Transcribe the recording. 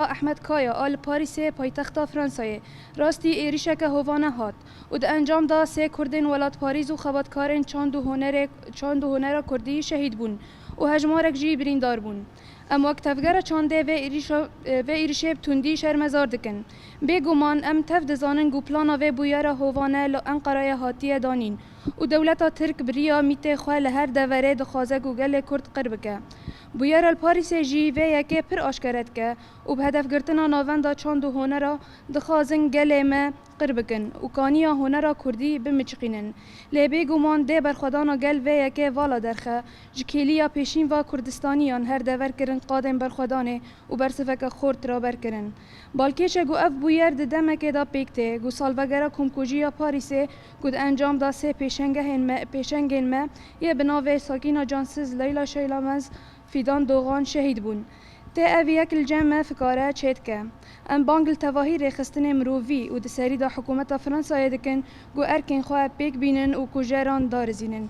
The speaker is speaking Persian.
احمد کایا آل پاریس پایتخت فرانسه راستی ایریشک هوانه هات و ده انجام دا سه کردین ولات پاریس و خباتکارین چاند و هنر کردی شهید بون و هجمارک جی بریندار بون. ام وقت تفگر چانده و ایریشه بتوندی شرمزار دکن. بگومان ام تفد زانن گو پلانا و بویارا هوانه لانقره هاتیه دانین و دولتا ترک بریا میته خواه لهر دوره دخوازه گوگل کرد قربکه. بویار پاریس جی و یکی پر آشکارت که و به هدف گرتنا ناوندا چاند و هنرا دخوازن گله ما قربکن و کانیا هنرا کردی بمچقینن. لبه گومان ده برخودانا گل و یکی والا درخه جکیلیا پیشین و کردستانیان هر دور کرن قادم برخودانه و برسفک خورد را برکرن. بالکیش گو اف بویار ده دمک دا پیکته گو سالوگرا کمکوژیا پاریس گود انجام دا سه پیشنگین ما یه بناوه ساکینا جانسز لیلا شیلامز فیدان دوغان شهید بون. ته اویک الجمع فکاره چید که ام بانگل تواهی رخستن مرووی و دسری دا حکومت فرانسا دکن گو ارکن خواه پیک بینن و کجران دارزینن.